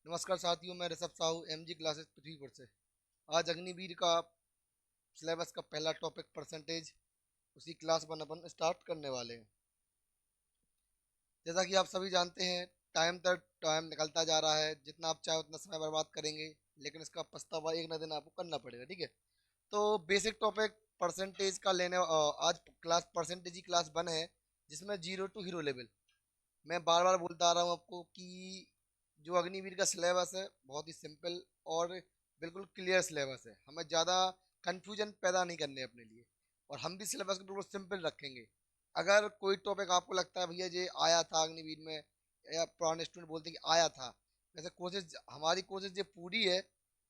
नमस्कार साथियों, मैं ऋषभ साहू एमजी क्लासेस पृथ्वीपुर से। आज अग्निवीर का सिलेबस का पहला टॉपिक परसेंटेज, उसी क्लास वन अपन स्टार्ट करने वाले हैं। जैसा कि आप सभी जानते हैं, टाइम तक टाइम निकलता जा रहा है। जितना आप चाहे उतना समय बर्बाद करेंगे, लेकिन इसका पछतावा एक ना दिन आपको करना पड़ेगा। ठीक है, तो बेसिक टॉपिक परसेंटेज का आज क्लास परसेंटेज की क्लास वन है, जिसमें जीरो टू हीरो लेवल। मैं बार बार बोलता आ रहा हूँ आपको कि जो अग्निवीर का सिलेबस है बहुत ही सिंपल और बिल्कुल क्लियर सिलेबस है। हमें ज़्यादा कंफ्यूजन पैदा नहीं करने अपने लिए, और हम भी सिलेबस को बिल्कुल सिंपल रखेंगे। अगर कोई टॉपिक आपको लगता है भैया ये आया था अग्निवीर में, या पुराने स्टूडेंट बोलते हैं कि आया था, वैसे कोशिश, हमारी कोशिश ये पूरी है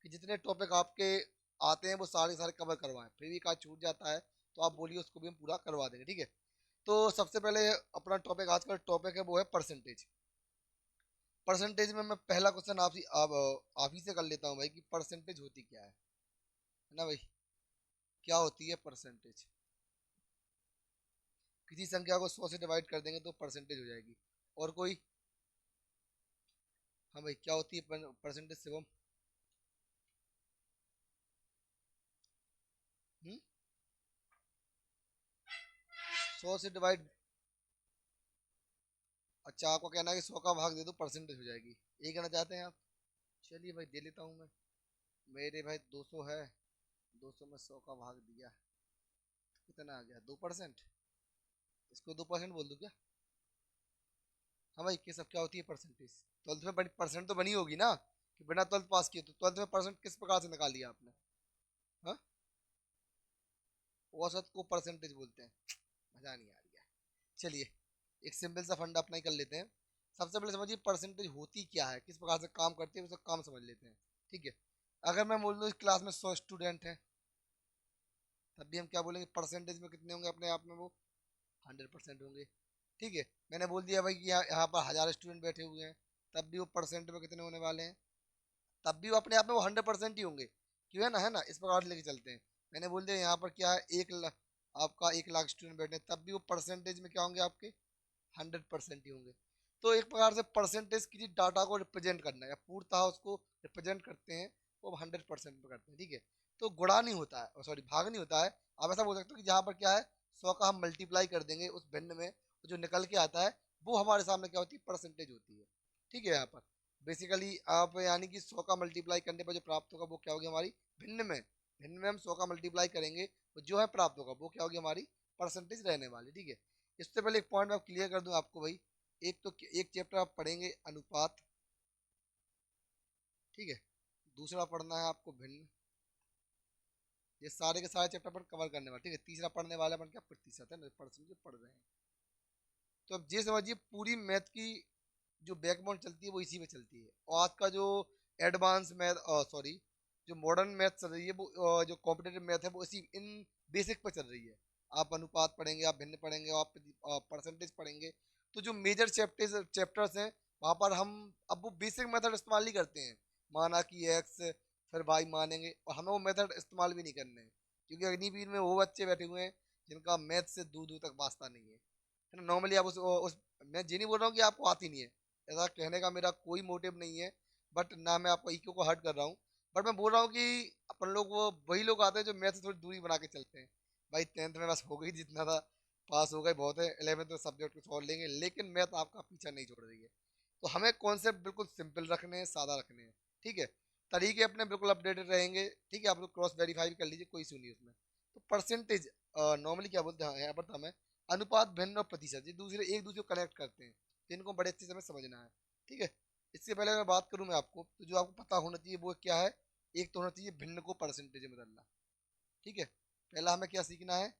कि जितने टॉपिक आपके आते हैं वो सारे सारे कवर करवाएं। फिर भी का छूट जाता है तो आप बोलिए, उसको भी हम पूरा करवा देंगे। ठीक है, तो सबसे पहले अपना टॉपिक, आज का टॉपिक है वो है परसेंटेज। परसेंटेज में मैं पहला क्वेश्चन आप ही से कर लेता हूँ भाई, कि परसेंटेज होती क्या है ना भाई? क्या होती है परसेंटेज? किसी संख्या को 100 से डिवाइड कर देंगे तो परसेंटेज हो जाएगी। और कोई? हाँ भाई, क्या होती है परसेंटेज शिवम? 100 से डिवाइड? अच्छा, आपको कहना है कि 100 का भाग दे दो परसेंटेज हो जाएगी, ये कहना चाहते हैं आप? चलिए भाई, दे लेता हूँ मैं। मेरे भाई 200 है, 200 में 100 का भाग दिया, कितना आ गया? 2%। इसको 2% बोल दूं क्या? हाँ भाई, ये सब क्या होती है परसेंटेज? ट्वेल्थ में बड़ी परसेंट तो बनी होगी ना, कि बिना ट्वेल्थ पास किए। तो ट्वेल्थ में परसेंट किस प्रकार से निकाली आपने? हाँ, औसत को परसेंटेज बोलते हैं। मजा नहीं आ रही है। चलिए, एक सिंपल सा फंडा अपना ही कर लेते हैं। सबसे पहले समझिए परसेंटेज होती क्या है, किस प्रकार से काम करती है, उसका काम समझ लेते हैं। ठीक है, अगर मैं बोल दूँ इस क्लास में 100 स्टूडेंट हैं, तब भी हम क्या बोलेंगे? परसेंटेज में कितने होंगे अपने आप में? वो 100% होंगे। ठीक है, मैंने बोल दिया भाई कि यहाँ पर 1000 स्टूडेंट बैठे हुए हैं, तब भी वो परसेंट में कितने होने वाले हैं? तब भी वो अपने आप में वो 100% ही होंगे। क्यों? है ना, इस प्रकार से लेके चलते हैं। मैंने बोल दिया यहाँ पर क्या है, आपका 1 लाख स्टूडेंट बैठे हैं, तब भी वो परसेंटेज में क्या होंगे आपके? 100% ही होंगे। तो एक प्रकार से परसेंटेज किसी डाटा को रिप्रेजेंट करना है, या पूर्णतः उसको रिप्रेजेंट करते हैं, वो 100% में करते हैं। ठीक है, तो गुणा नहीं होता है, सॉरी भाग नहीं होता है। आप ऐसा बोल सकते हो कि जहाँ पर क्या है, 100 का हम मल्टीप्लाई कर देंगे उस भिन्न में, तो जो निकल के आता है वो हमारे सामने क्या होती है? परसेंटेज होती है। ठीक है, यहाँ पर बेसिकली आप यानी कि 100 का मल्टीप्लाई करने पर जो प्राप्त होगा वो क्या होगी हमारी? भिन्न में। भिन्न में हम 100 का मल्टीप्लाई करेंगे, तो जो है प्राप्त होगा वो क्या होगी? हमारी परसेंटेज रहने वाली। ठीक है, इससे पहले एक पॉइंट मैं क्लियर कर दूं आपको भाई। एक चैप्टर आप पढ़ेंगे अनुपात, ठीक है। दूसरा पढ़ना है आपको भिन्न। ये सारे के सारे चैप्टर पर कवर करने वाले। ठीक है, तीसरा पढ़ने वाला अपन क्या? प्रतिशत है ना, परसेंट जो पढ़ रहे हैं। तो अब ये समझिए, पूरी मैथ की जो बैकबोन चलती है वो इसी में चलती है। और आज का जो एडवांस मैथ, सॉरी, जो मॉडर्न मैथ चल रही है वो, जो कॉम्पिटेटिव मैथ है वो इसी इन बेसिक पर चल रही है। आप अनुपात पढ़ेंगे, आप भिन्न पढ़ेंगे, आप परसेंटेज पढ़ेंगे। तो जो मेजर चैप्टर्स हैं, वहाँ पर हम अब वो बेसिक मेथड इस्तेमाल नहीं करते हैं। माना कि एक्स, फिर वाई मानेंगे, और हमें वो मेथड इस्तेमाल भी नहीं करने हैं, क्योंकि अग्निवीर में वो बच्चे बैठे हुए हैं जिनका मैथ से दूर दूर तक वास्ता नहीं है ना। नॉर्मली आप उस मैं ये नहीं बोल रहा हूँ कि आपको आती नहीं है, ऐसा कहने का मेरा कोई मोटिव नहीं है। बट ना मैं आपको इक्यो को हर्ट कर रहा हूँ, बट मैं बोल रहा हूँ कि अपन लोग, वो वही लोग आते हैं जो मैथ से थोड़ी दूरी बना के चलते हैं। भाई 10th में बस हो गई, जितना था पास हो गए, बहुत है। 11th में सब्जेक्ट कुछ और लेंगे, लेकिन मैथ आपका पीछा नहीं छोड़ रही है। तो हमें कॉन्सेप्ट बिल्कुल सिंपल रखने हैं, सादा रखने हैं। ठीक है, तरीके अपने बिल्कुल अपडेटेड रहेंगे। ठीक है, आप लोग क्रॉस वेरीफाई भी कर लीजिए, कोई इशू नहीं उसमें। तो परसेंटेज नॉर्मली क्या बोलते हैं यहाँ पर? तो हमें अनुपात, भिन्न और प्रतिशत, ये दूसरे एक दूसरे को कनेक्ट करते हैं, तो इनको बड़े अच्छे से हमें समझना है। ठीक है, इससे पहले अगर बात करूं मैं आपको, तो जो आपको पता होना चाहिए वो क्या है? एक तो होना चाहिए भिन्न को परसेंटेज में बदलना। ठीक है, पहला हमें क्या सीखना है?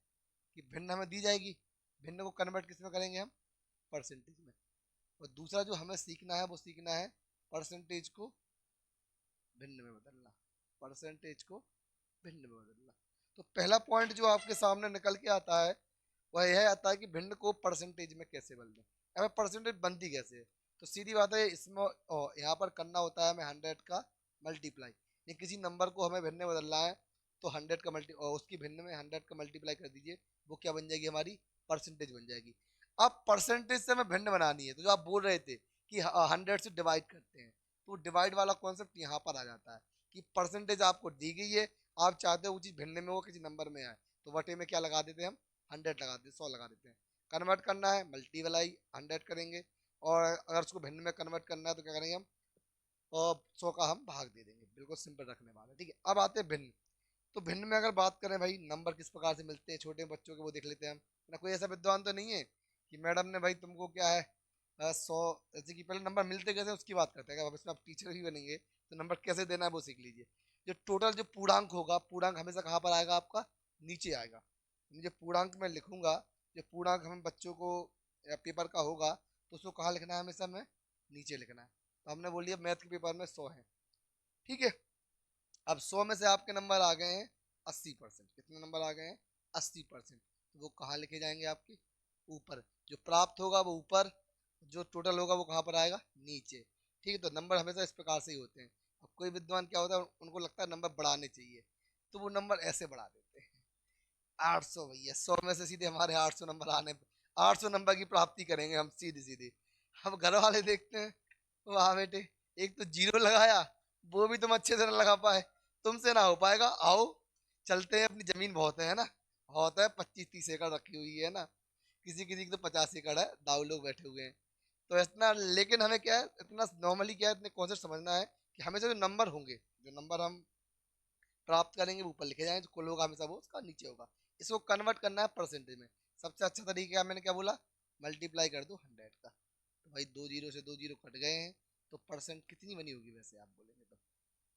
कि भिन्न हमें दी जाएगी, भिन्न को कन्वर्ट किस में करेंगे हम? परसेंटेज में। और दूसरा जो हमें सीखना है वो सीखना है परसेंटेज को भिन्न में बदलना। परसेंटेज को भिन्न में बदलना। तो पहला पॉइंट जो आपके सामने निकल के आता है वह यह आता है कि भिन्न को परसेंटेज में कैसे बदलें। हमें परसेंटेज बनती कैसे है? तो सीधी बात है, इसमें यहाँ पर करना होता है हमें 100 का मल्टीप्लाई। ये किसी नंबर को हमें भिन्न में बदलना है, तो 100 का उसकी भिन्न में 100 का मल्टीप्लाई कर दीजिए, वो क्या बन जाएगी? हमारी परसेंटेज बन जाएगी। अब परसेंटेज से हमें भिन्न बनानी है, तो जो आप बोल रहे थे कि 100 से डिवाइड करते हैं, तो डिवाइड वाला कॉन्सेप्ट यहाँ पर आ जाता है कि परसेंटेज आपको दी गई है, आप चाहते हो वो चीज़ भिन्न में हो, किसी नंबर में आए, तो वटे में क्या लगा देते हैं हम, 100 लगा देते, 100 लगा देते हैं। कन्वर्ट करना है, मल्टीप्लाई 100 करेंगे, और अगर उसको भिन्न में कन्वर्ट करना है तो क्या करेंगे हम, और 100 का हम भाग दे देंगे, बिल्कुल सिंपल रखने वाले, ठीक है। अब आते हैं भिन्न। तो भिन्न में अगर बात करें भाई, नंबर किस प्रकार से मिलते हैं छोटे बच्चों के, वो देख लेते हैं हम, ना कोई ऐसा विद्वान तो नहीं है कि मैडम ने भाई तुमको क्या है 100, जैसे कि पहले नंबर मिलते कैसे उसकी बात करते हैं, अगर इसमें आप टीचर भी बनेंगे तो नंबर कैसे देना है वो सीख लीजिए। जो टोटल जो पूर्णांक होगा, पूर्णांक हमेशा कहाँ पर आएगा आपका, नीचे आएगा। मुझे पूर्णांक में लिखूंगा, जो पूर्णांक हम बच्चों को या पेपर का होगा तो उसको कहाँ लिखना है, हमेशा में नीचे लिखना है। तो हमने बोल दिया मैथ के पेपर में 100 है, ठीक है। अब 100 में से आपके नंबर आ गए हैं 80%, कितने नंबर आ गए हैं 80%, तो वो कहाँ लिखे जाएंगे आपके ऊपर, जो प्राप्त होगा वो ऊपर, जो टोटल होगा वो कहाँ पर आएगा, नीचे, ठीक है। तो नंबर हमेशा इस प्रकार से ही होते हैं। अब कोई विद्वान क्या होता है, उनको लगता है नंबर बढ़ाने चाहिए, तो वो नंबर ऐसे बढ़ा देते हैं 800, भैया 100 में से सीधे हमारे 800 नंबर आने, 800 नंबर की प्राप्ति करेंगे हम सीधी सीधी। हम घर वाले देखते हैं, वाह बेटे, एक तो जीरो लगाया, वो भी तुम अच्छे से ना लगा पाए, तुमसे ना हो पाएगा, आओ चलते हैं, अपनी जमीन बहुत है ना, बहुत है, 25-30 एकड़ रखी हुई है ना, किसी किसी की तो 50 एकड़ है, दाऊ लोग बैठे हुए हैं। तो इतना, लेकिन हमें क्या है, इतना नॉर्मली क्या है, इतने कॉन्सेप्ट समझना है कि हमेशा जो नंबर होंगे, जो नंबर हम प्राप्त करेंगे वो ऊपर लिखे जाएंगे, जो कुल होगा हमेशा वो उसका नीचे होगा। इसको कन्वर्ट करना है परसेंटेज में, सबसे अच्छा तरीका मैंने क्या बोला, मल्टीप्लाई कर दो 100 का, तो भाई 2 जीरो से 2 जीरो कट गए हैं, तो परसेंट कितनी बनी होगी वैसे आप बोलेंगे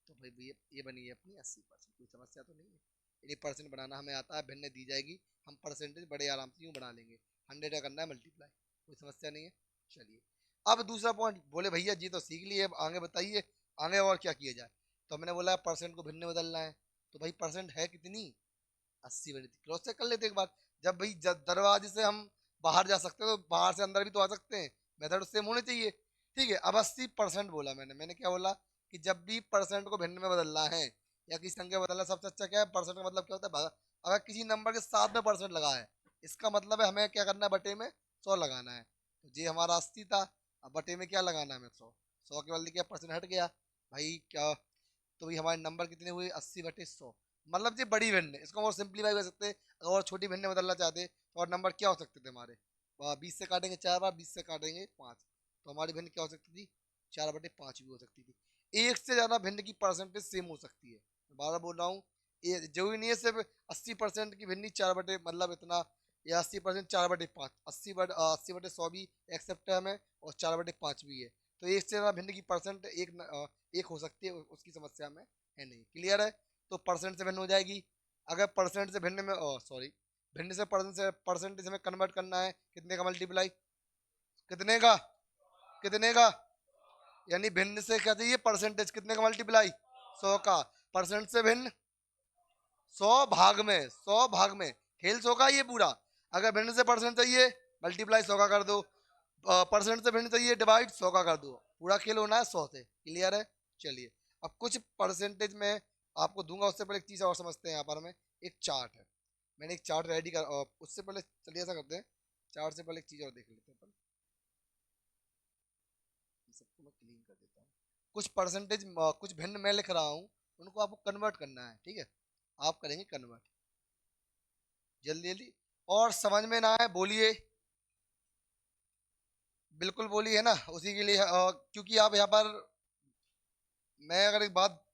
तो भाई ये बनी है अपनी 80%, कोई समस्या तो नहीं है। यदि परसेंट बनाना हमें आता है, भिन्न दी जाएगी, हम परसेंटेज बड़े आराम से यूँ बना लेंगे, 100 का करना है मल्टीप्लाई, कोई समस्या नहीं है। चलिए, अब दूसरा पॉइंट बोले भैया जी तो सीख लिए, अब आगे बताइए आगे और क्या किया जाए। तो हमने बोला परसेंट को भिन्न में बदलना है, तो भाई परसेंट है कितनी, 80 बनी थी, क्रॉस चेक कर लेते एक बार। जब भाई दरवाजे से हम बाहर जा सकते हैं तो बाहर से अंदर भी तो आ सकते हैं, मेथड सेम होने चाहिए, ठीक है। अब 80% बोला मैंने क्या बोला कि जब भी परसेंट को भिन्न में बदलना है या किसी संख्या बदलना, सबसे अच्छा क्या है, परसेंट का मतलब क्या होता है अगर किसी नंबर के साथ में परसेंट लगा है, इसका मतलब है हमें क्या करना है, बटे में 100 लगाना है। तो ये हमारा 80 था, अब बटे में क्या लगाना है हमें, 100, 100 के बदले क्या परसेंट हट गया भाई क्या, तो भाई हमारे नंबर कितने हुए 80/100, मतलब ये बड़ी भिन्न है, इसको और सिंप्लीफाई कर सकते हैं। अगर और छोटी भिन्न बदलना चाहते तो और नंबर क्या हो सकते थे हमारे, 20 से काटेंगे 4 बार, 20 से काटेंगे 5, तो हमारी भिन्न क्या हो सकती थी, 4/5 भी हो सकती थी। एक से ज्यादा भिन्न की परसेंटेज सेम हो सकती है, मैं बार बोल रहा हूँ, ये जरूरी नहीं है सिर्फ 80% की भिन्नी 4 बटे मतलब इतना, या 80% 4/5, 80/100 भी एक्सेप्ट है हमें, और 4/5 भी है। तो एक से ज्यादा भिन्न की परसेंट एक हो सकती है, उसकी समस्या में है नहीं, क्लियर है। तो परसेंट से भिन्न हो जाएगी, अगर परसेंट से भिन्न में सॉरी भिन्न से परसेंटेज हमें कन्वर्ट करना है, कितने का मल्टीप्लाई, कितने का, कितने का, यानी भिन्न से क्या चाहिए परसेंटेज, कितने का मल्टीप्लाई, 100 का, परसेंट से भिन्न 100 भाग में खेल 100 का ये पूरा, अगर भिन्न से परसेंट चाहिए मल्टीप्लाई 100 का कर दो, परसेंट से भिन्न चाहिए डिवाइड 100 का कर दो, पूरा खेल होना है 100 से, क्लियर है। चलिए, अब कुछ परसेंटेज में आपको दूंगा, उससे पहले एक चीज़ और समझते हैं, यहाँ पर हमें एक चार्ट है, मैंने एक चार्ट रेडी कर, उससे पहले चलिए ऐसा करते हैं, चार्ट से पहले एक चीज़ और देख लेते हैं अपन, सबको मैं क्लीन कर देता हूँ। कुछ परसेंटेज कुछ भिन्न मैं लिख रहा हूँ, उनको आपको कन्वर्ट करना है, ठीक है, आप करेंगे कन्वर्ट, जल्दी जल्दी, और समझ में ना आए बोलिए, बिल्कुल बोलिए, है ना, उसी के लिए क्योंकि आप यहाँ पर, मैं अगर एक बात,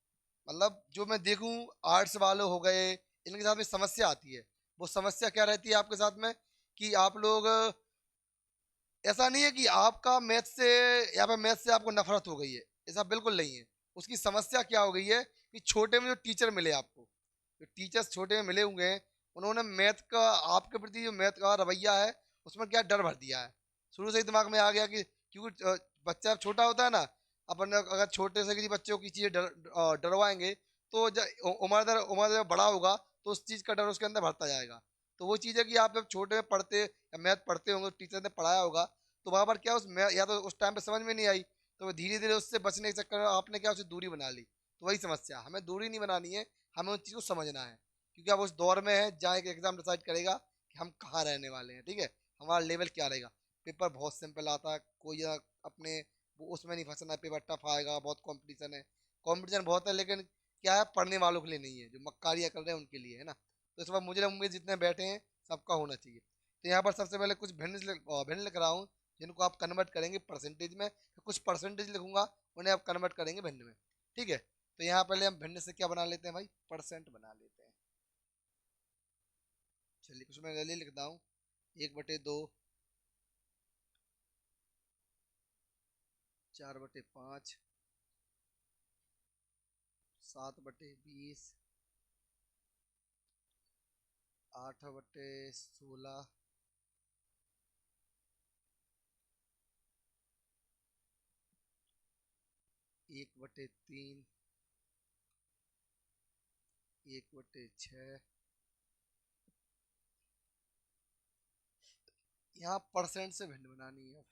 मतलब जो मैं देखूं, आर्ट्स वाले हो गए, इनके साथ में समस्या आती है, वो समस्या क्या रहती है आपके साथ में, कि आप लोग, ऐसा नहीं है कि आपका मैथ से, या फिर मैथ से आपको नफरत हो गई है, ऐसा बिल्कुल नहीं है। उसकी समस्या क्या हो गई है कि छोटे में जो टीचर मिले आपको, जो टीचर्स छोटे में मिले हुए हैं, उन्होंने मैथ का आपके प्रति जो मैथ का रवैया है उसमें क्या डर भर दिया है, शुरू से ही दिमाग में आ गया कि क्योंकि बच्चा छोटा होता है ना, अपन अगर छोटे से किसी बच्चों की चीज़ें डरवाएंगे, तो जब उम्र बड़ा होगा तो उस चीज़ का डर उसके अंदर भरता जाएगा। तो वो चीज़ है कि आप जब छोटे में पढ़ते या मैथ पढ़ते होंगे, टीचर ने पढ़ाया होगा, तो वहाँ पर क्या या तो उस टाइम पे समझ में नहीं आई, तो धीरे धीरे उससे बचने के चक्कर में आपने क्या, उससे दूरी बना ली। तो वही समस्या, हमें दूरी नहीं बनानी है, हमें उस चीज़ को समझना है, क्योंकि आप उस दौर में हैं जहाँ एक एग्जाम डिसाइड करेगा कि हम कहाँ रहने वाले हैं, ठीक है, हमारा लेवल क्या रहेगा। पेपर बहुत सिंपल आता है, कोई अपने वो उसमें नहीं फंसना है, पेपर टफ आएगा, बहुत कंपटीशन है। कंपटीशन बहुत है, लेकिन क्या है, पढ़ने वालों के लिए नहीं है, जो मक्कारियाँ कर रहे हैं उनके लिए है ना। तो इस बार मुझे उम्मीद जितने बैठे हैं सबका होना चाहिए। तो यहाँ पर सबसे पहले कुछ भिन्न लिख रहा हूँ, जिनको आप कन्वर्ट करेंगे परसेंटेज में। तो कुछ परसेंटेज लिखूंगा, उन्हें आप कन्वर्ट करेंगे भिन्न में। ठीक है, तो यहाँ पहले हम भिन्न से क्या बना लेते हैं भाई, परसेंट बना लेते हैं। चलिए कुछ मैं जल्दी लिखता हूँ। 1/2, 4/5, 7/20, 8/16, 1/3, 1/6। यहाँ परसेंट से भिन्न बनानी है।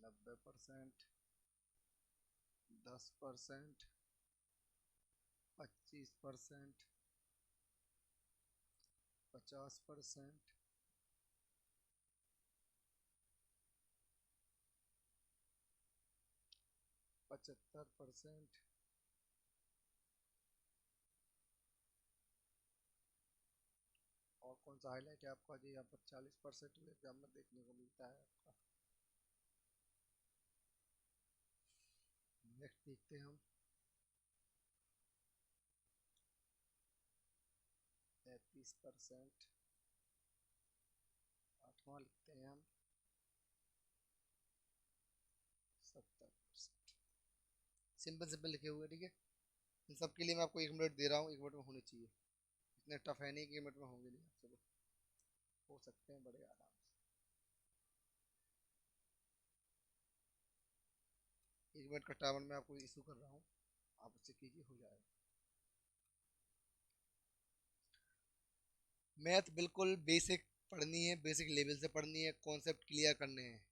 90%, 10%, 25%, 50%, 75%, और कौन सा हाईलाइट है आपका जी, यहाँ पर 40% एग्जाम में देखने को मिलता है आपका। नेक्स्ट देखते हैं हम। 33%, 8वां लिखते हैं हम। 70%। सिंपल सिंपल लिखे हुए, ठीक है। इन सब के लिए मैं आपको 1 मिनट दे रहा हूँ, 1 मिनट में होने चाहिए। इतने टफ है नहीं कि 1 मिनट में होंगे नहीं, चलो हो सकते हैं बड़े आराम से। 1 मिनट का टाइमर मैं आपको इशू कर रहा हूँ, आप उससे कीजिए, हो जाएगा। मैथ बिल्कुल बेसिक पढ़नी है, बेसिक लेवल से पढ़नी है, कॉन्सेप्ट क्लियर करने हैं।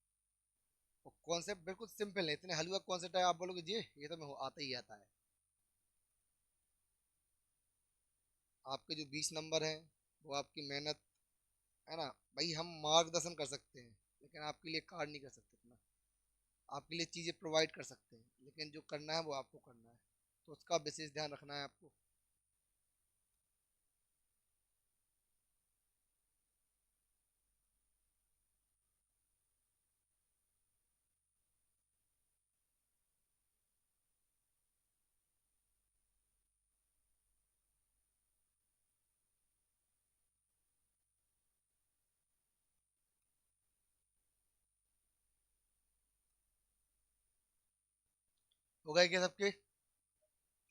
और कॉन्सेप्ट बिल्कुल सिंपल है, इतने हलवा कॉन्सेप्ट है, आप बोलोगे जी ये तो मैं आता ही आता है। आपके जो 20 नंबर हैं वो आपकी मेहनत है ना भाई। हम मार्गदर्शन कर सकते हैं, लेकिन आपके लिए कार्य नहीं कर सकते इतना। आपके लिए चीज़ें प्रोवाइड कर सकते हैं, लेकिन जो करना है वो आपको करना है। तो उसका विशेष ध्यान रखना है आपको। हो गए क्या सबके?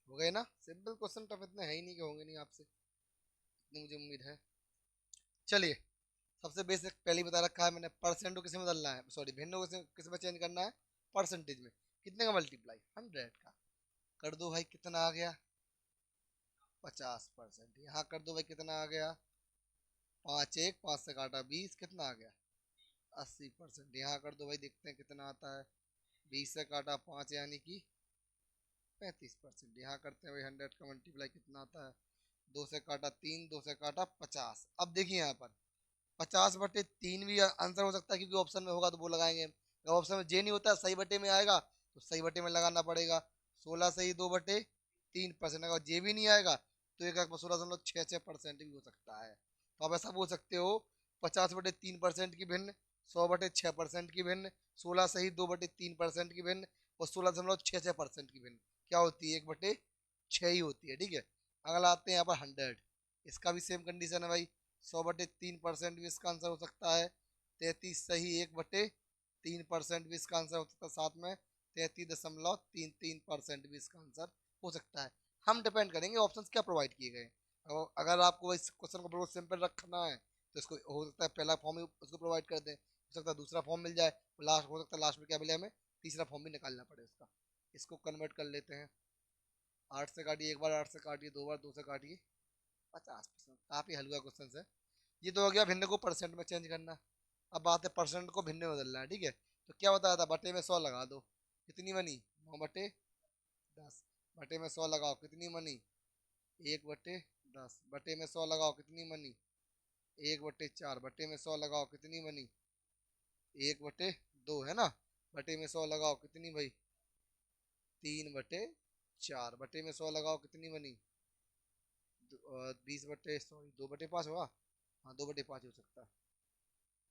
हो गए ना? सिंपल क्वेश्चन, टफ इतने है ही नहीं कि होंगे नहीं आपसे, इतनी मुझे उम्मीद है। चलिए, सबसे बेसिक पहले ही बता रखा है मैंने, परसेंट को किसे में बदलना है, सॉरी भिन्न को किस में चेंज करना है, परसेंटेज में। कितने का मल्टीप्लाई, 100 का। कर दो भाई, कितना आ गया, 50%। यहाँ कर दो भाई, कितना आ गया, 5 से काटा 20, कितना आ गया, 80%। यहाँ कर दो भाई, देखते हैं कितना आता है, 20 से काटा 5 यानी कि 35%। यहाँ करते हैं भाई 100 का मल्टीप्लाई, कितना आता है, 2 से काटा 3, 2 से काटा 50। अब देखिए यहाँ पर 50/3 भी आंसर हो सकता है, क्योंकि ऑप्शन में होगा तो वो लगाएंगे। अगर ऑप्शन में जे नहीं होता, सही बटे में आएगा तो सही बटे में लगाना पड़ेगा। 16 सही 2/3%। अगर जे भी नहीं आएगा तो 1,16.66% भी हो सकता है। तो आप ऐसा बोल सकते हो, 50/3% की भिन्न, 100/6% की भिन्न, 16 सही 2/3% की भिन्न, और 16.66% की भिन्न क्या होती है, 1/6 ही होती है, ठीक है। अगला आते हैं यहाँ पर 100। इसका भी सेम कंडीशन है भाई, 100/3% भी इसका आंसर हो सकता है। 33 सही 1/3% भी इसका आंसर हो सकता है। साथ में 33.33% भी इसका आंसर हो सकता है। हम डिपेंड करेंगे ऑप्शंस क्या प्रोवाइड किए गए हैं। अगर आपको इस क्वेश्चन को बहुत सिंपल रखना है तो इसको हो सकता है पहला फॉर्म उसको प्रोवाइड कर दें, हो सकता है दूसरा फॉर्म मिल जाए, लास्ट हो सकता है लास्ट में क्या मिले हमें, तीसरा फॉर्म भी निकालना पड़े उसका। इसको कन्वर्ट कर लेते हैं। 8 से काटिए, एक बार 8 से काटिए, दो बार 2 से काटिए, 50%। काफी हल्का क्वेश्चन है। ये तो हो गया भिन्न को परसेंट में चेंज करना। अब बात है परसेंट को भिन्न में बदलना है, ठीक है। तो क्या बताया था, बटे में 100 लगा दो, कितनी बनी, 9/10। बटे में 100 लगाओ, कितनी बनी, 1/10। बटे में 100 लगाओ, कितनी बनी, 1/4 बटे में 100 लगाओ कितनी बनी? 1/2 है ना। बटे में 100 लगाओ कितनी भाई? 3/4 बटे में 100 लगाओ कितनी बनी? 2/5 हुआ। हाँ 2/5 हो सकता है।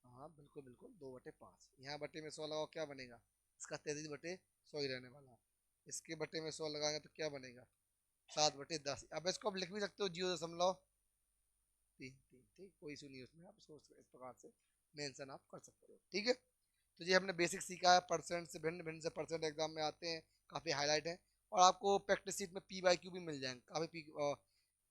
हाँ बिल्कुल बिल्कुल 2/5। यहाँ बटे में 100 लगाओ क्या बनेगा? इसका 33/100 ही रहने वाला है। इसके बटे में 100 लगाएंगे तो क्या बनेगा? 7/10। अब इसको आप लिख भी सकते हो 0.3 3। ठीक, कोई इशू नहीं है उसमें, आप इसको इस प्रकार से मेंशन आप कर सकते हो। ठीक है, तो ये हमने बेसिक सीखा है। परसेंट से भिन्न भिन्न से परसेंट एग्जाम में आते हैं, काफ़ी हाईलाइट है। और आपको प्रैक्टिस सीट में PYQ भी मिल जाएंगे काफ़ी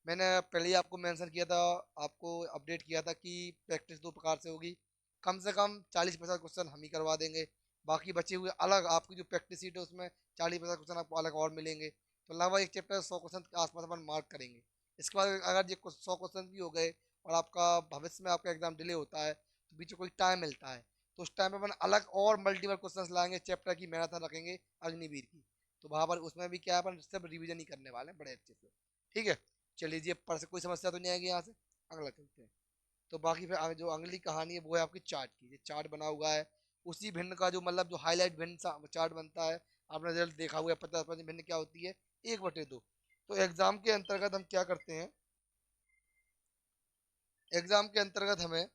मैंने पहले ही आपको मेंशन किया था, आपको अपडेट किया था कि प्रैक्टिस दो प्रकार से होगी। कम से कम 40% क्वेश्चन हम ही करवा देंगे, बाकी बचे हुए अलग आपकी जो प्रैक्टिस सीट है उसमें 40% क्वेश्चन आपको अलग और मिलेंगे। तो लगभग एक चैप्टर 100 क्वेश्चन के आसपास अपन मार्क करेंगे। इसके बाद अगर ये 100 क्वेश्चन भी हो गए और आपका भविष्य में आपका एग्जाम डिले होता है तो बीच में कोई टाइम मिलता है, तो उस टाइम पे अपन अलग और मल्टीपल क्वेश्चंस लाएंगे, चैप्टर की मैराथन रखेंगे अग्निवीर की। तो वहां पर उसमें भी क्या है, अपन सब रिवीजन ही करने वाले हैं बड़े अच्छे से। ठीक है, चलिए जी, पर से कोई समस्या तो नहीं आएगी यहाँ से। अगला चलते हैं। तो बाकी फिर आगे जो अगली कहानी है वो है आपकी चार्ट की। ये चार्ट बना हुआ है, उसी भिन्न का जो मतलब जो हाईलाइट भिन्न सा चार्ट बनता है। आपने रिजल्ट देखा हुआ है, 50% भिन्न क्या होती है? 1/2। तो एग्जाम के अंतर्गत हम क्या करते हैं, एग्जाम के अंतर्गत हमें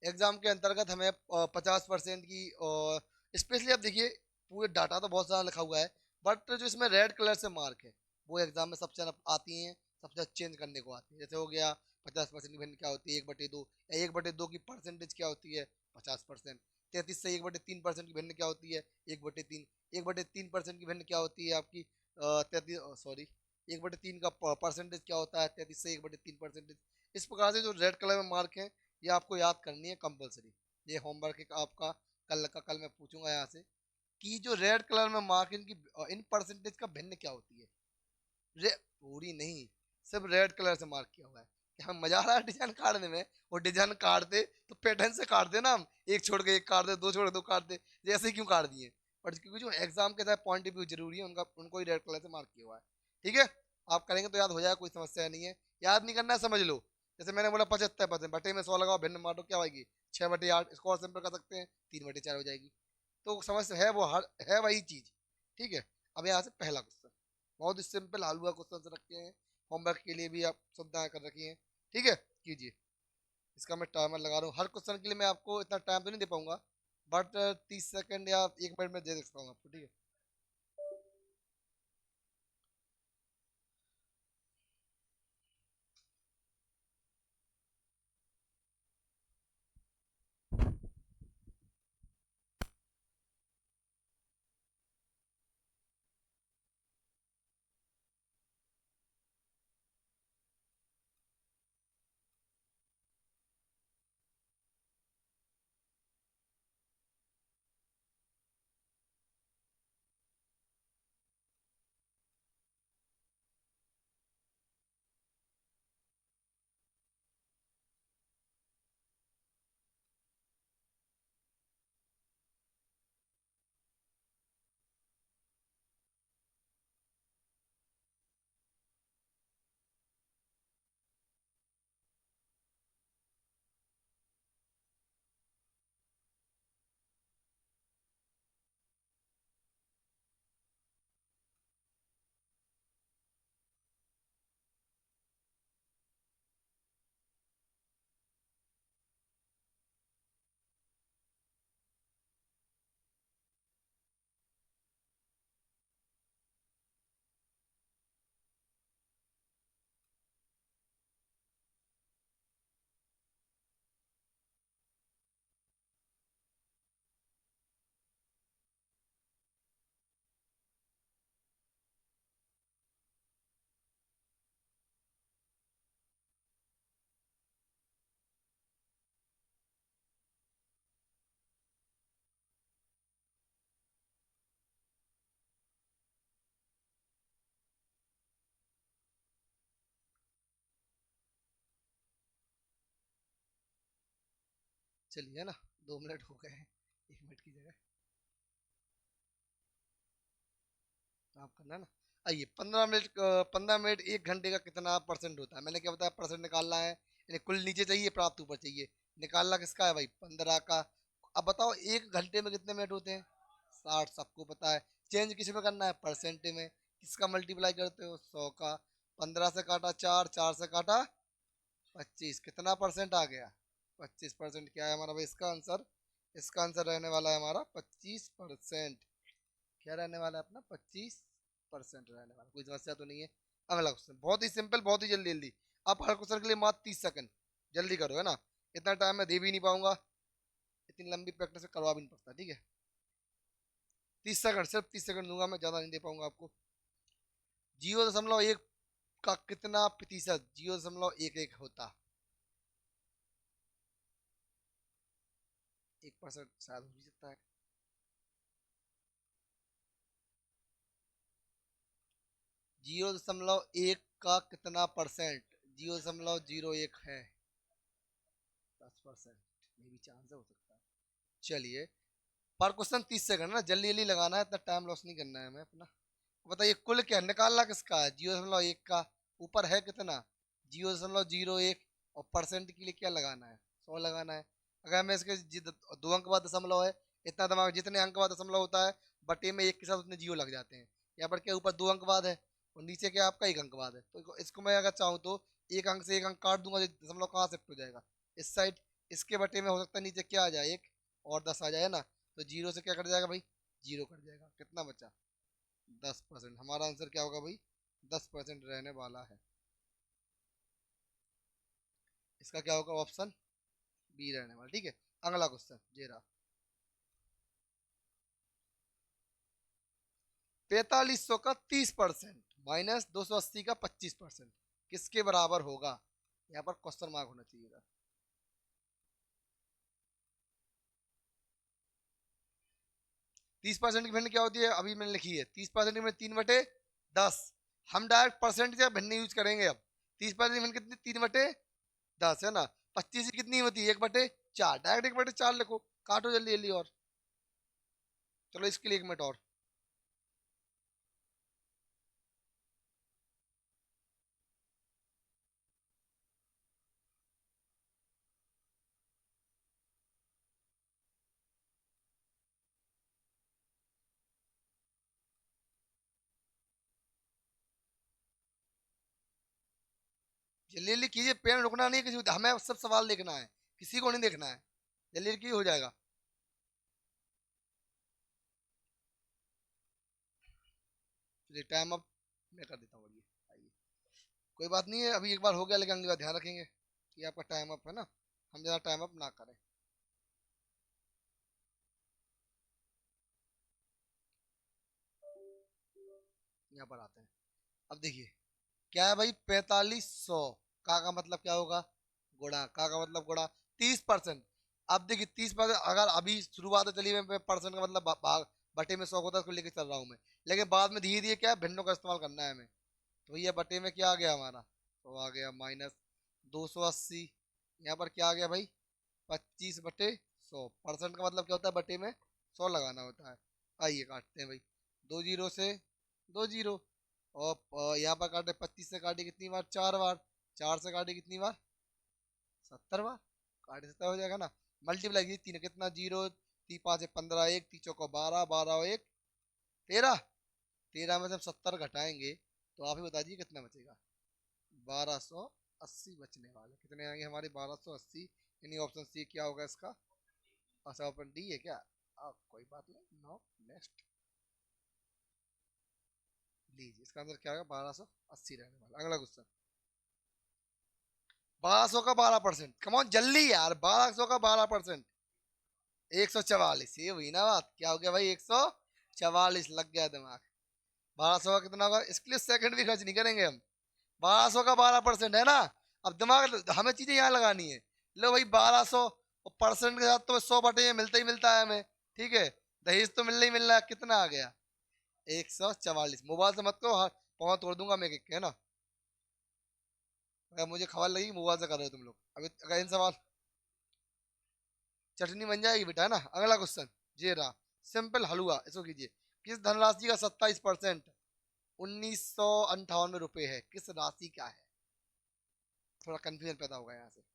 एग्जाम के अंतर्गत हमें 50% की, स्पेशली आप देखिए पूरे डाटा तो बहुत सारा लिखा हुआ है, बट जो इसमें रेड कलर से मार्क है वो एग्जाम में सबसे आती हैं, सबसे चेंज करने को आती है। जैसे हो गया 50% की वैल्यू क्या होती है? 1/2। 1/2 की परसेंटेज क्या होती है? 50%। 33 से 1/3% की वैल्यू क्या होती है? 1/3। 1/3% की वैल्यू क्या होती है आपकी? 33, सॉरी, 1/3 का परसेंटेज क्या होता है? 33 से 1/3%। इस प्रकार से जो रेड कलर में मार्क है ये आपको याद करनी है कंपलसरी। ये होमवर्क है आपका, कल मैं पूछूंगा यहाँ से कि जो रेड कलर में मार्क इनकी इन परसेंटेज का भिन्न क्या होती है। पूरी नहीं, सिर्फ रेड कलर से मार्क किया हुआ है। क्या मजा आ रहा है डिजाइन काटने में? वो डिजाइन काट दे तो पैटर्न से काट दे ना, हम एक छोड़ के एक काट दे, दो छोड़ के दो काट दे, जैसे क्यों काट दिए? बट क्योंकि जो एग्जाम के साथ पॉइंट ऑफ व्यू जरूरी है उनका, उनको ही रेड कलर से मार्क किया हुआ है। ठीक है, आप करेंगे तो याद हो जाएगा, कोई समस्या नहीं है। याद नहीं करना है, समझ लो। जैसे मैंने बोला 75% बटे में 100 लगाओ, भिन्न मारो क्या आएगी? 6/8। इसको और सिंपल कर सकते हैं, 3/4 हो जाएगी। तो समझ है वो, हर है वही चीज। ठीक है, अब यहाँ से पहला क्वेश्चन बहुत ही सिंपल हलवा क्वेश्चन रखे हैं, होमवर्क के लिए भी आप सुविधाएं कर रखी हैं। ठीक है, कीजिए। इसका मैं टाइमर लगा रहा हूँ, हर क्वेश्चन के लिए मैं आपको इतना टाइम तो नहीं दे पाऊंगा, बट 30 सेकंड या 1 मिनट में दे सकता हूँ आपको। ठीक है, चलिए ना, 2 मिनट हो गए हैं, 1 मिनट की जगह आप करना ना। आइए 15 मिनट 1 घंटे का कितना परसेंट होता है, मैंने क्या बताया, परसेंट निकालना है, यानी कुल नीचे चाहिए प्राप्त ऊपर चाहिए। निकालना किसका है भाई, 15 का। अब बताओ 1 घंटे में कितने मिनट होते हैं, 60, सबको पता है। चेंज किस में करना है, परसेंट में। किसका मल्टीप्लाई करते हो, 100 का। 15 से काटा 4, 4 से काटा 25, कितना परसेंट आ गया, 25%। क्या है हमारा भाई इसका आंसर, इसका आंसर रहने वाला है हमारा 25%। क्या रहने वाला है अपना, 25% रहने वाला। कोई समस्या तो नहीं है। अगला क्वेश्चन बहुत ही सिंपल, बहुत ही जल्दी जल्दी। आप हर क्वेश्चन के लिए मात्र 30 सेकंड, जल्दी करो है ना, इतना टाइम मैं दे भी नहीं पाऊंगा, इतनी लंबी प्रैक्टिस करवा भी नहीं पड़ता, ठीक है। 30 सेकंड, सिर्फ 30 सेकंड दूंगा मैं, ज्यादा नहीं दे पाऊंगा आपको। 0.1 का कितना प्रतिशत 0.11 होता, 1% शायद हो भी सकता है। 0.1 का कितना परसेंट 0.01 है, 10%, मे भी चांस है, हो सकता है। चलिए, पर क्वेश्चन 30 सेकंड ना, जल्दी जल्दी लगाना है, इतना टाइम लॉस नहीं करना है हमें अपना। बताइए कुल क्या निकालना किसका है, 0.1 का, ऊपर है कितना 0.01, और परसेंट के लिए क्या लगाना है, 100 लगाना है। अगर हमें इसके 2 अंक बाद दशमलव है, इतना दिमाग, जितने अंक बाद दशमलव होता है बटे में 1 के साथ उतने जीरो लग जाते हैं। यहाँ पर क्या ऊपर 2 अंक बाद है, और नीचे क्या आपका 1 अंक बाद है, तो इसको मैं अगर चाहूँ तो 1 अंक से 1 अंक काट दूंगा, दशमलव कहाँ शिफ्ट हो जाएगा, इस साइड। इसके बटे में हो सकता है नीचे क्या आ जाए, 1 और 10 आ जाए ना, तो जीरो से क्या कट जाएगा भाई, जीरो कट जाएगा, कितना बचा, 10%। हमारा आंसर क्या होगा भाई, 10% रहने वाला है। इसका क्या होगा, ऑप्शन बी रहने वाला, ठीक है। अगला क्वेश्चन ये रहा, 4500 का 30% माइनस 280 का 25% किसके बराबर होगा, यहाँ पर क्वेश्चन मार्क होना चाहिए था। 30% की भिन्न क्या होती है, अभी मैंने लिखी है, 30% की भिन्न 3/10। हम डायरेक्ट परसेंट या भिन्न यूज करेंगे अब। 30% की भिन्न कितनी, 3/10 है ना। 25 की कितनी होती है, 1/4, डायरेक्ट 1/4 लिखो, काटो जल्दी जल्दी। और चलो इसके लिए 1 मिनट और। जल्दी जल्दी कीजिए, पेन रुकना नहीं है किसी को, हमें सब सवाल देखना है, किसी को नहीं देखना है। जल्दी जल्दी कीजिए, हो जाएगा। चलिए टाइम अप मैं कर देता हूँ, आइए आइए। कोई बात नहीं है, अभी एक बार हो गया, लेकिन अगली बार ध्यान रखेंगे कि आपका टाइम अप है ना, हम ज़्यादा टाइम अप ना करें। यहाँ पर आते हैं। अब देखिए क्या है भाई, 4500 का मतलब क्या होगा, गुणा, का मतलब गुणा 30%। अब देखिए 30%, अगर अभी शुरुआत है, चलिए मैं परसेंट का मतलब भाग बटे में 100 होता है, उसको लेके चल रहा हूँ मैं। लेकिन बाद में धीरे धीरे क्या है, भिन्नों का इस्तेमाल करना है हमें। तो ये बटे में क्या आ गया हमारा, तो आ गया माइनस 280। यहाँ पर क्या आ गया भाई, 25/100। परसेंट का मतलब क्या होता है, बटे में 100 लगाना होता है। आइए काटते हैं भाई, 2 जीरो से 2 जीरो, और यहाँ पर काटे, 25 से काटे कितनी बार, 4 बार, 4 से काटे कितनी बार, 70 बार, काटे 70 हो जाएगा ना। मल्टीप्लाई कीजिए, तीन कितना, जीरो, ती 5 है 15, एक ती चौको 12, 12 और 1 13, 13 में से हम 70 घटाएंगे तो आप ही बता दीजिए कितना बचेगा, 1280 बचने वाले, कितने आएंगे हमारे, 1280। यानी ऑप्शन सी क्या होगा इसका, अच्छा ऑप्शन डी है क्या, कोई बात नहीं, नो, नेक्स्ट। लीजिए इसका आंसर क्या होगा, 1280 रहने वाला। अगला क्वेश्चन, 1200 का 12%, कमॉन जल्दी यार, 1200 का 12%, 144, ये हुई ना बात, क्या हो गया भाई, 144, लग गया दिमाग। 1200 का कितना होगा, इसके लिए सेकंड भी खर्च नहीं करेंगे हम, 1200 का 12% है ना। अब दिमाग, हमें चीजें यहाँ लगानी है। लो भाई 1200, और परसेंट के साथ तो 100 बटे ये मिलता ही मिलता है हमें, ठीक है। दहेज तो मिलना ही मिल रहा है, कितना आ गया, 144। मोबाइल से मत करो, हाँ पाँव तोड़ दूंगा मैं, एक है ना। अगर मुझे खबर लगी मोबाइल से कर रहे हो तुम लोग, अभी अगर इन सवाल, चटनी बन जाएगी बेटा, है ना। अगला क्वेश्चन ये रहा, सिंपल हलवा, इसको कीजिए। किस धनराशि का 27% ₹1998 है, किस राशि का है? थोड़ा कंफ्यूजन पैदा होगा यहाँ से।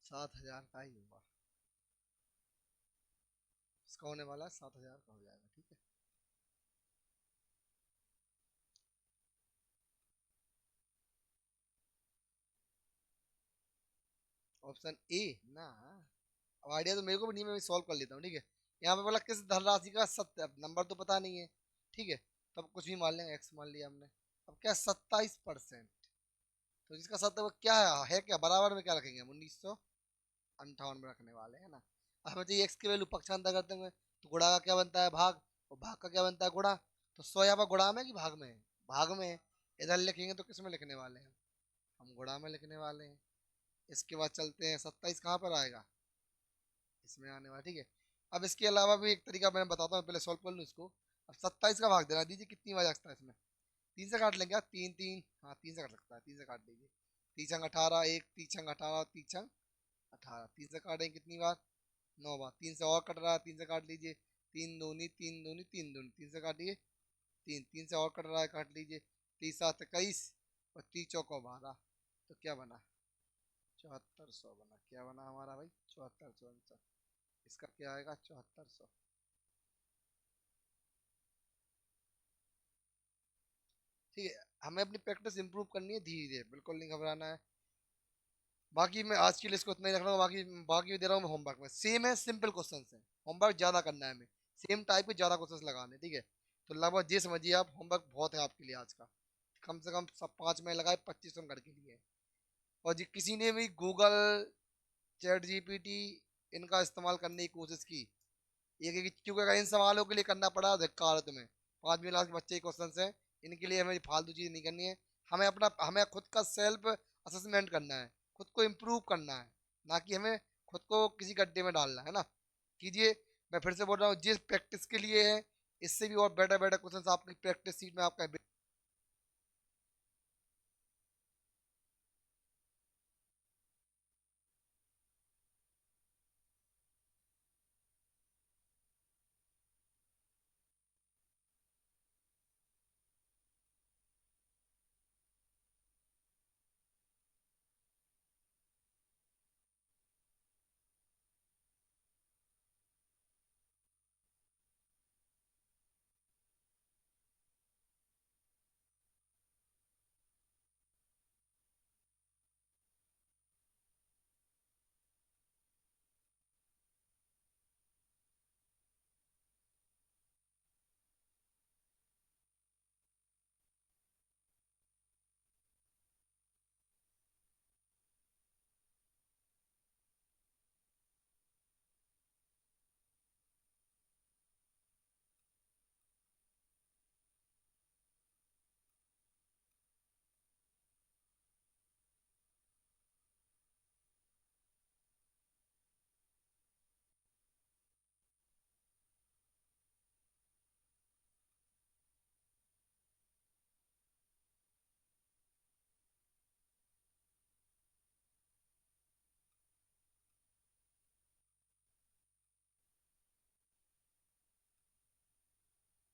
सात हजार का ही होगा, इसका होने वाला है, 7,000 का हो जाएगा, ठीक है। ऑप्शन ए ना, अब आइडिया तो मेरे को भी नहीं, मैं सॉल्व कर लेता हूँ, ठीक है। यहाँ पे बोला किस धनराशि का सत्य, अब नंबर तो पता नहीं है, ठीक है, तो अब कुछ भी मान लेंगे, एक्स मान लिया हमने। अब क्या 27%, तो जिसका सत्य वो क्या है क्या बराबर में क्या रखेंगे हम, 1958 में रखने वाले हैं ना। अब हमें चाहिए एक्स की वैल्यू, पक्षांतर करते हुए, तो गुणा का क्या बनता है, भाग, और भाग का क्या बनता है, गुणा। तो 100 यहाँ पर गुणा में कि भाग में है, भाग में है। इधर लिखेंगे तो किस में लिखने वाले हैं, हम गुणा में लिखने वाले हैं। इसके बाद चलते हैं, 27 कहाँ पर आएगा, इसमें आने वाला, ठीक है। अब इसके अलावा भी एक तरीका मैं बताता हूँ, पहले सॉल्व कर लूँ इसको। अब 27 का भाग देना, दीजिए कितनी बार जाता है इसमें, 3 से काट लेंगे, क्या 3 3, हाँ 3 से काट सकता है, 3 से काट दीजिए। 3 18, एक 3 18, 3 18, 3 से काटेंगे कितनी बार, 9 बार। 3 से और कट रहा है, 3 से काट लीजिए, 3 दूनी 3 दूनी 3 दूनी, 3 से काटिए, 3 3 से और कट रहा है, काट लीजिए। 30 7 21 और 30 चौको 12, तो क्या बना, 7400 बना। क्या बना हमारा भाई, 7400, इसका क्या आएगा, 7400। ठीक है, हमें अपनी प्रैक्टिस इंप्रूव करनी है धीरे धीरे, बिल्कुल नहीं घबराना है। बाकी मैं आज के लिए इसको इतना ही रख रहा हूँ, बाकी बाकी दे रहा हूँ मैं होमवर्क में, सेम है, सिंपल क्वेश्चन है, होमवर्क ज्यादा करना है हमें, सेम टाइप के ज्यादा क्वेश्चन लगाने, ठीक है। तो लगभग ये समझिए आप, होमवर्क बहुत है आपके लिए आज का, कम से कम सब 5 में लगाए 25 नंबर के लिए। और जी किसी ने भी गूगल, चैट जीपीटी, इनका इस्तेमाल करने की कोशिश की, एक एक क्योंकि अगर इन सवालों के लिए करना पड़ा, धिक्कार है तुम्हें। 5वीं क्लास के बच्चे के क्वेश्चन है, इनके लिए हमें फालतू चीज नहीं करनी है। हमें खुद का सेल्फ असेसमेंट करना है, खुद को इम्प्रूव करना है, ना कि हमें खुद को किसी गड्ढे में डालना है ना। कीजिए, मैं फिर से बोल रहा हूँ, जिस प्रैक्टिस के लिए है, इससे भी और बेटर बेटर क्वेश्चन आपकी प्रैक्टिस सीट में आपका